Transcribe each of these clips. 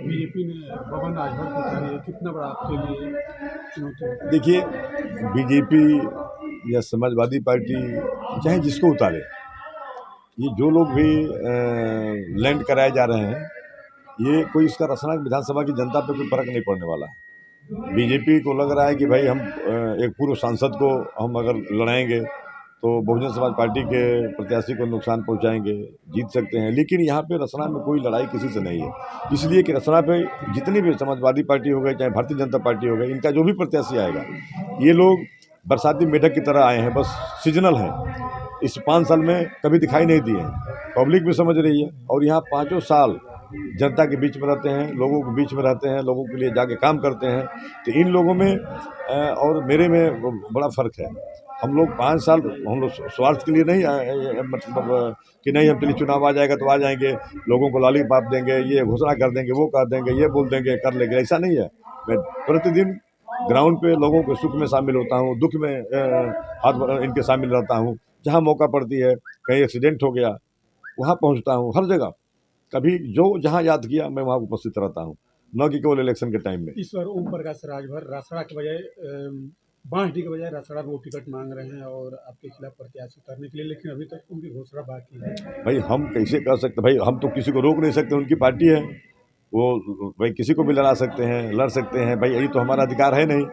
BJP ने बबन राजभर को उतारी है, कितना बड़ा आपके लिए चुनौती है? देखिए, बीजेपी या समाजवादी पार्टी चाहे जिसको उतारे, ये जो लोग भी लैंड कराए जा रहे हैं, ये कोई इसका रसना विधानसभा की जनता पे कोई फर्क नहीं पड़ने वाला है। बीजेपी को लग रहा है कि भाई हम एक पूर्व सांसद को हम अगर लड़ाएंगे तो बहुजन समाज पार्टी के प्रत्याशी को नुकसान पहुंचाएंगे, जीत सकते हैं। लेकिन यहाँ पे रसना में कोई लड़ाई किसी से नहीं है, इसलिए कि रसना पे जितनी भी समाजवादी पार्टी हो गई, चाहे भारतीय जनता पार्टी हो गई, इनका जो भी प्रत्याशी आएगा, ये लोग बरसाती मेढक की तरह आए हैं, बस सीजनल है। इस 5 साल में कभी दिखाई नहीं दिए हैं, पब्लिक भी समझ रही है। और यहाँ 5 साल जनता के बीच में रहते हैं, लोगों के बीच में रहते हैं, लोगों के लिए जाके काम करते हैं। तो इन लोगों में और मेरे में बड़ा फ़र्क है। हम लोग 5 साल हम लोग स्वार्थ के लिए नहीं मतलब कि नहीं हम चलिए चुनाव आ जाएगा तो आ जाएंगे, लोगों को लॉलीपॉप देंगे, ये घोषणा कर देंगे, वो कर देंगे, ये बोल देंगे, कर लेंगे, ऐसा नहीं है। मैं प्रतिदिन ग्राउंड पे लोगों के सुख में शामिल होता हूँ, दुख में हाथ इनके शामिल रहता हूँ। जहाँ मौका पड़ती है, कहीं एक्सीडेंट हो गया, वहाँ पहुँचता हूँ, हर जगह। कभी जो जहाँ याद किया मैं वहाँ उपस्थित रहता हूँ, न कि केवल इलेक्शन के टाइम में। इस बार ओम प्रकाश राजभर रासड़ा के बजाय बांसडीह के बजाय रासड़ा वो टिकट मांग रहे हैं और आपके खिलाफ प्रत्याशी उतारने के लिए, लेकिन अभी तक उनकी घोषणा बाकी है। भाई हम कैसे कर सकते, भाई हम तो किसी को रोक नहीं सकते, उनकी पार्टी है, वो भाई किसी को भी लड़ा सकते हैं, लड़ सकते हैं। भाई यही तो हमारा अधिकार है नहीं,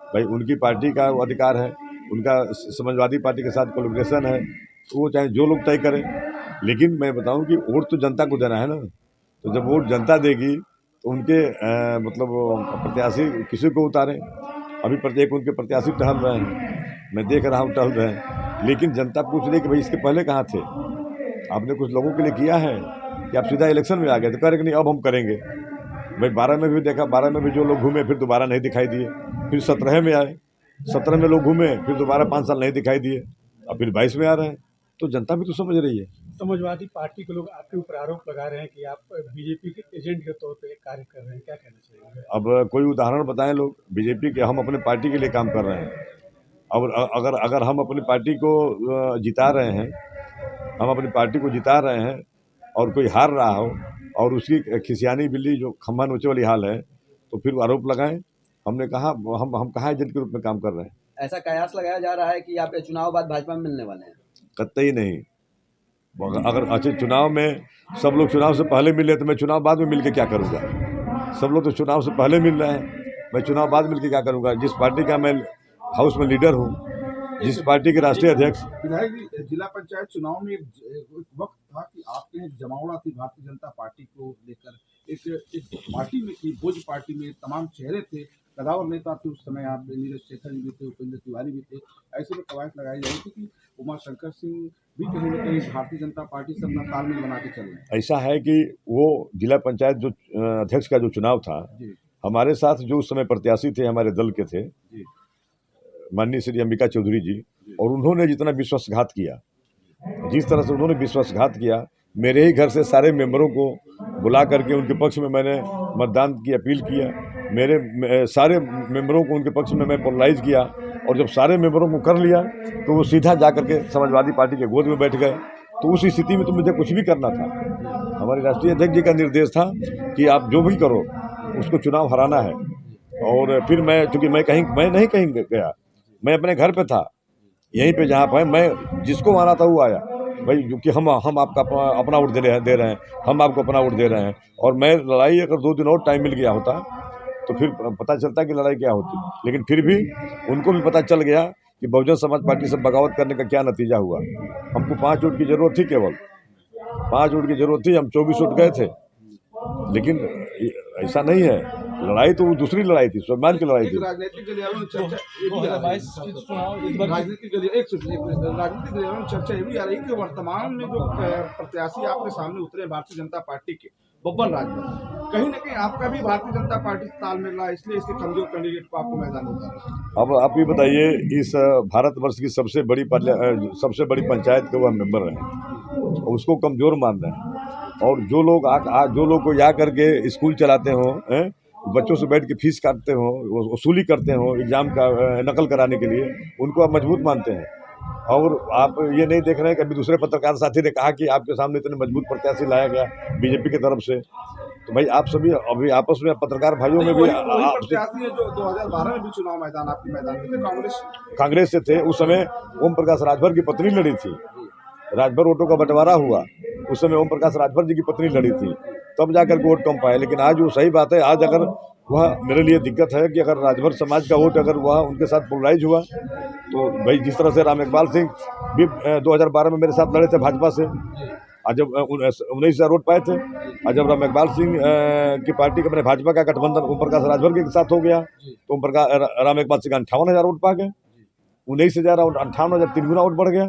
भाई उनकी पार्टी का वो अधिकार है, उनका समाजवादी पार्टी के साथ कोलैबोरेशन है, तो वो चाहे जो लोग तय करें। लेकिन मैं बताऊं कि वोट तो जनता को देना है ना, तो जब वोट जनता देगी तो उनके मतलब प्रत्याशी किसी को उतारें। अभी प्रत्येक उनके प्रत्याशी टहल रहे हैं, मैं देख रहा हूँ टहल रहे हैं, लेकिन जनता पूछ रही है कि भाई इसके पहले कहाँ थे, आपने कुछ लोगों के लिए किया है कि आप सीधा इलेक्शन में आ गए? तो कह रहे कि नहीं अब हम करेंगे। भाई 12 में भी देखा, 12 में भी जो लोग घूमे फिर दोबारा नहीं दिखाई दिए, फिर 17 में आए, 17 में लोग घूमे फिर दोबारा 5 साल नहीं दिखाई दिए, अब फिर 22 में आ रहे हैं। तो जनता भी तो समझ रही है। समाजवादी पार्टी के लोग आपके ऊपर आरोप लगा रहे हैं कि आप बीजेपी के एजेंट के तौर पे कार्य कर रहे हैं, क्या कहना चाहिए? अब कोई उदाहरण बताएं लोग बीजेपी के, हम अपने पार्टी के लिए काम कर रहे हैं। और अगर अगर हम अपनी पार्टी को जिता रहे हैं, हम अपनी पार्टी को जिता रहे हैं और कोई हार रहा हो और उसकी खिसियानी बिल्ली जो खम्भा नोचे वाली हाल है, तो फिर आरोप लगाएं। हमने कहा हम कहाँ एजेंट के रूप में काम कर रहे हैं? ऐसा कयास लगाया जा रहा है कि आप चुनाव बाद भाजपा में मिलने वाले हैं। कतई नहीं। अगर अच्छे चुनाव में सब लोग चुनाव से पहले मिले तो मैं चुनाव बाद में मिल के क्या करूँगा? सब लोग तो चुनाव से पहले मिल रहे हैं, मैं चुनाव बाद मिल के क्या करूँगा? जिस पार्टी का मैं हाउस में लीडर हूँ, जिस पार्टी के राष्ट्रीय अध्यक्ष। विधायक जी, जिला पंचायत चुनाव में एक वक्त था कि आपके जमावड़ा थी भारतीय जनता पार्टी को लेकर, एक पार्टी में थी, भोज पार्टी में तमाम चेहरे थे, कदावर नेता थे उस समय, आप नीरज शेखर जी भी थे, उपेंद्र तिवारी भी थे। ऐसे में कवायद लगाई जा रही थी कि उमाशंकर सिंह भी कहीं न कहीं भारतीय जनता पार्टी से अपना तालमेल बना के चल रहे हैं। ऐसा है कि वो जिला पंचायत जो अध्यक्ष का जो चुनाव था, हमारे साथ जो उस समय प्रत्याशी थे हमारे दल के थे, माननीय श्री अंबिका चौधरी जी, और उन्होंने जितना विश्वासघात किया, जिस तरह से उन्होंने विश्वासघात किया, मेरे ही घर से सारे मेंबरों को बुला करके उनके पक्ष में मैंने मतदान की अपील किया। मेरे सारे मेंबरों को उनके पक्ष में मैं पोलराइज किया, और जब सारे मेंबरों को कर लिया तो वो सीधा जा करके समाजवादी पार्टी के गोद में बैठ गए। तो उस स्थिति में तो मुझे कुछ भी करना था। हमारे राष्ट्रीय अध्यक्ष जी का निर्देश था कि आप जो भी करो उसको चुनाव हराना है। और फिर मैं, चूँकि मैं नहीं कहीं गया, मैं अपने घर पे था, यहीं पे जहाँ पर मैं जिसको आना था वो आया। भाई क्योंकि हम आपका अपना वोट दे रहे हैं, हम आपको अपना वोट दे रहे हैं। और मैं लड़ाई अगर 2 दिन और टाइम मिल गया होता तो फिर पता चलता कि लड़ाई क्या होती। लेकिन फिर भी उनको भी पता चल गया कि बहुजन समाज पार्टी से बगावत करने का क्या नतीजा हुआ। हमको 5 वोट की ज़रूरत थी, केवल 5 वोट की ज़रूरत थी, हम 24 वोट गए थे। लेकिन ऐसा नहीं है, लड़ाई तो वो दूसरी लड़ाई थी, स्वाभिमान की लड़ाई थी। राजनीतिक गलियारों में चर्चा ये भी आ रही है, राजनीतिक गलियारों में चर्चा ये भी आ रही है कि वर्तमान में जो प्रत्याशी आपके सामने उतरे भारतीय जनता पार्टी के, बब्बन राजभर, कहीं ना कहीं आपका भी भारतीय जनता पार्टी से तालमेल रहा, इसलिए इसके कमजोर कैंडिडेट को आपको मैदान में उतारा। अब आप ये बताइए, इस भारतवर्ष की सबसे बड़ी पंचायत के वह मेंबर हैं, उसको कमजोर मान रहे हैं। और जो लोग को जा करके स्कूल चलाते हो, बच्चों से बैठ के फीस काटते हो, वसूली करते हो एग्जाम का नकल कराने के लिए, उनको आप मजबूत मानते हैं। और आप ये नहीं देख रहे हैं कि अभी दूसरे पत्रकार साथी ने कहा कि आपके सामने इतने मजबूत प्रत्याशी लाया गया बीजेपी की तरफ से, तो भाई आप सभी अभी आपस में पत्रकार भाइयों में भी वही आपसे प्रत्याशी है जो 2012 में भी चुनाव मैदान आपके मैदान में थे, कांग्रेस से थे। उस समय ओम प्रकाश राजभर की पत्नी लड़ी थी, राजभर वोटों का बंटवारा हुआ, उस समय ओम प्रकाश राजभर जी की पत्नी लड़ी थी, तब जाकर के वोट कम पाए। लेकिन आज वो सही बात है, आज अगर वह मेरे लिए दिक्कत है कि अगर राजभर समाज का वोट अगर वह उनके साथ पोलराइज हुआ तो भाई जिस तरह से राम इकबाल सिंह भी 2012 में मेरे साथ लड़े थे भाजपा से, आज जब 19,000 वोट पाए थे, आज जब राम इकबाल सिंह की पार्टी का मैंने भाजपा का गठबंधन ओम प्रकाश राजभर के साथ हो गया तो ओम प्रकाश राम इकबाल सिंह 58,000 वोट पा गए, 19,000 और 58,000 3 गुना वोट बढ़ गया।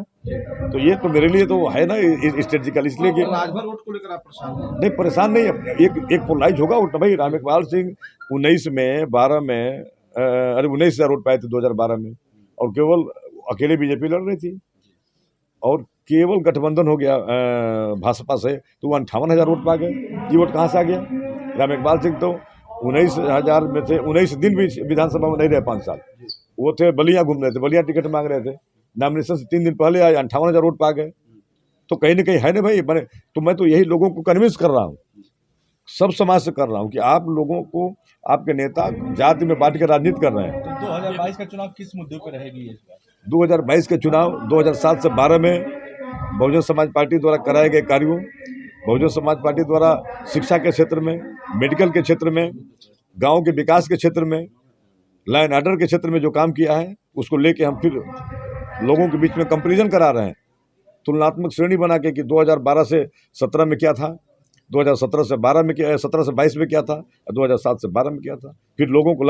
तो ये तो मेरे लिए तो है ना स्ट्रेटेजिकल, इसलिए कि राजभर वोट को लेकर आप परेशान हैं? नहीं परेशान नहीं है, एक पोलराइज होगा वोट भाई। राम इकबाल सिंह 19 में 12 में 19,000 वोट पाए थे 2012 में, और केवल अकेले बीजेपी लड़ रही थी और केवल गठबंधन हो गया भाजपा से तो वो 58,000 वोट पा गए। ये वोट कहाँ से आ गया? राम इकबाल सिंह तो 19,000 में थे, 19 दिन भी विधानसभा में नहीं रहे 5 साल, वो थे बलिया घूम रहे थे, बलिया टिकट मांग रहे थे, नॉमिनेशन से 3 दिन पहले आए 58,000 वोट पा गए। तो कहीं ना कहीं है ना भाई, मैंने तो मैं तो यही लोगों को कन्विंस कर रहा हूँ, सब समाज से कर रहा हूँ कि आप लोगों को आपके नेता जाति में बांट के राजनीति कर रहे हैं। तो 2022 का चुनाव किस मुद्दे पर रहेगी इस बार? 2022 के चुनाव 2007 से 12 में बहुजन समाज पार्टी द्वारा कराए गए कार्यों, बहुजन समाज पार्टी द्वारा शिक्षा के क्षेत्र में, मेडिकल के क्षेत्र में, गांव के विकास के क्षेत्र में, लाइन ऑर्डर के क्षेत्र में जो काम किया है उसको लेके हम फिर लोगों के बीच में कंपैरिजन करा रहे हैं, तुलनात्मक श्रेणी बना के कि 2012 से 17 में क्या था, 2017 से 12 में क्या, 17 से 22 में क्या था, 2007 से 12 में क्या था। फिर लोगों को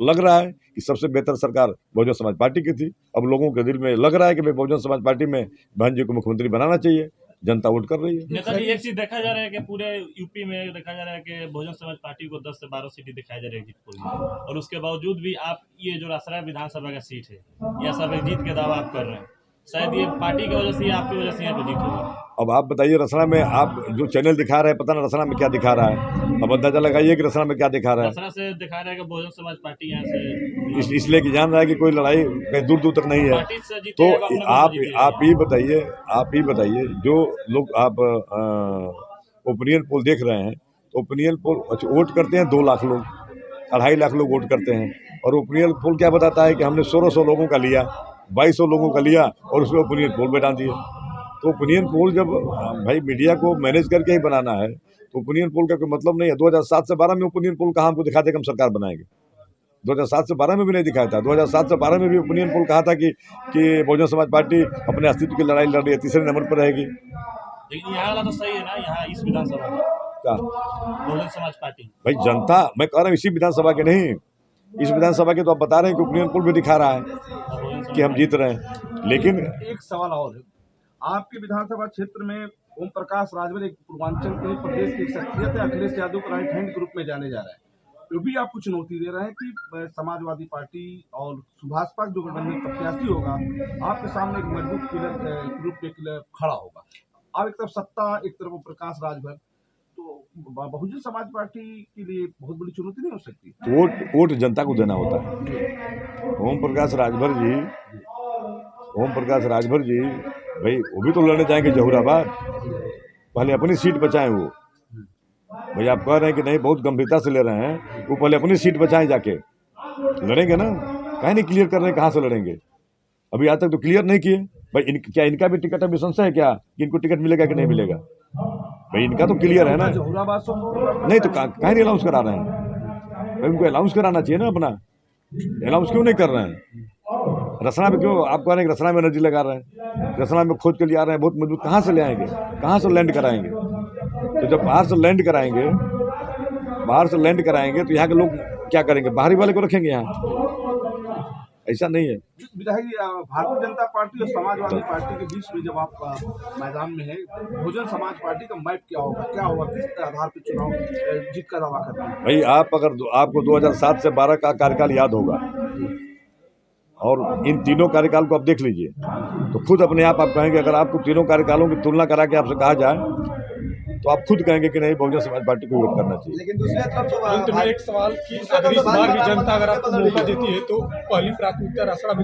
लग रहा है कि सबसे बेहतर सरकार बहुजन समाज पार्टी की थी। अब लोगों के दिल में लग रहा है कि भाई बहुजन समाज पार्टी में बहन जी को मुख्यमंत्री बनाना चाहिए, जनता वोट कर रही है। नेताजी, एक चीज देखा जा रहा है कि पूरे यूपी में देखा जा रहा है कि बहुजन समाज पार्टी को 10 से 12 सीटें दिखाई जा रही है जीतपुर में, और उसके बावजूद भी आप ये जो रासरा विधानसभा का सीट है यह सब जीत के दावा आप कर रहे हैं, शायद ये पार्टी की वजह से, आपकी वजह से यहाँ पे जीत होगी। अब आप बताइए रसना में आप जो चैनल दिखा रहे हैं, पता ना रसना में क्या दिखा रहा है, अब अंदाजा लगाइए कि रसना में क्या दिखा रहा है। रसना से दिखा रहा है कि बहुजन समाज पार्टी यहाँ से इसलिए कि जान रहा है कि कोई लड़ाई कहीं दूर दूर तक नहीं है। पार्टी से जीतेगा, तो अपने आप ही बताइए जो लोग आप ओपिनियन पोल देख रहे हैं, तो ओपिनियन पोल वोट करते हैं 2 लाख लोग, 2.5 लाख लोग वोट करते हैं, और ओपिनियन पोल क्या बताता है कि हमने 1600 लोगों का लिया, 2200 लोगों का लिया और उसमें ओपिनियन पोल में डाल दिए। तो ओपिनियन पोल जब भाई मीडिया को मैनेज करके ही बनाना है तो ओपिनियन पोल का कोई मतलब नहीं है। 2007 से 12 में ओपिनियन पोल कहाँ हमको दिखाते कि हम सरकार बनाएंगे, 2007 से 12 में भी नहीं दिखाया था। 2007 से 12 में भी ओपिनियन पोल कहा था कि बहुजन समाज पार्टी अपने अस्तित्व की लड़ाई लड़ रही है, 3रे नंबर पर रहेगी। लेकिन यहाँ वाला तो सही है ना, यहाँ इस विधानसभा में क्या बहुजन समाज पार्टी भाई जनता, मैं कह रहा हूँ इसी विधानसभा के नहीं, इस विधानसभा के तो आप बता रहे हैं कि ओपिनियन पोल भी दिखा रहा है कि हम जीत रहे हैं। लेकिन एक सवाल और है, आपके विधानसभा क्षेत्र में ओम प्रकाश राजभर एक पूर्वांचल के प्रदेश की एक शख्सियत है, अखिलेश यादव को राइट हैंड के रूप में जाने जा रहा है, तो भी आपको चुनौती दे रहे हैं कि समाजवादी पार्टी और सुभाषपा जो गठबंधन प्रत्याशी होगा आपके सामने एक मजबूत ग्रुप में खड़ा होगा। आप एक तरफ सत्ता, एक तरफ ओम प्रकाश राजभर, तो बहुजन समाज पार्टी के लिए बहुत बड़ी चुनौती नहीं हो सकती? वोट जनता को देना होता है। ओम प्रकाश राजभर जी भाई वो भी तो लड़ने जाएंगे जहूराबाद, पहले अपनी सीट बचाएं। वो भाई आप कह रहे हैं कि नहीं बहुत गंभीरता से ले रहे हैं, वो पहले अपनी सीट बचाएं, जाके लड़ेंगे ना, कहीं नहीं क्लियर कर रहे हैं कहाँ से लड़ेंगे, अभी आज तक तो क्लियर नहीं किए भाई। क्या इनका भी टिकट अभी संशय है क्या कि इनको टिकट मिलेगा कि नहीं मिलेगा? भाई इनका तो क्लियर है ना, नहीं तो कहीं नहीं अनाउंस करा रहे हैं भाई, उनको अनाउंस कराना चाहिए ना अपना, अनाउंस क्यों नहीं कर रहे हैं? रसना में क्यों आप कह रहे हैं कि रसना में एनर्जी लगा रहे हैं, रसना में खोज के लिए आ रहे हैं बहुत मजबूत, कहाँ से ले आएंगे, कहाँ से लैंड कराएंगे? तो जब बाहर से लैंड कराएंगे तो यहाँ के लोग क्या करेंगे, बाहरी वाले को रखेंगे यहाँ? ऐसा नहीं है। विधायक जी, भारतीय जनता पार्टी और समाजवादी पार्टी के बीच में जब आप मैदान में है, बहुजन समाज पार्टी का मैप क्या होगा, किस आधार पर चुनाव जीत का दावा करते हैं? भाई आपको 2007 से 12 का कार्यकाल याद होगा, और इन तीनों कार्यकाल को आप देख लीजिए तो खुद अपने आप कहेंगे, अगर आपको तीनों कार्यकालों की तुलना करा के आपसे कहा जाए तो आप खुद कहेंगे कि नहीं बहुजन समाज पार्टी को वोट करना चाहिए। लेकिन दूसरी तरफ जो अंत में एक सवाल कि अगर इस बार भी जनता अगर आपको मौका देती है तो पहली प्राथमिकता रासड़ा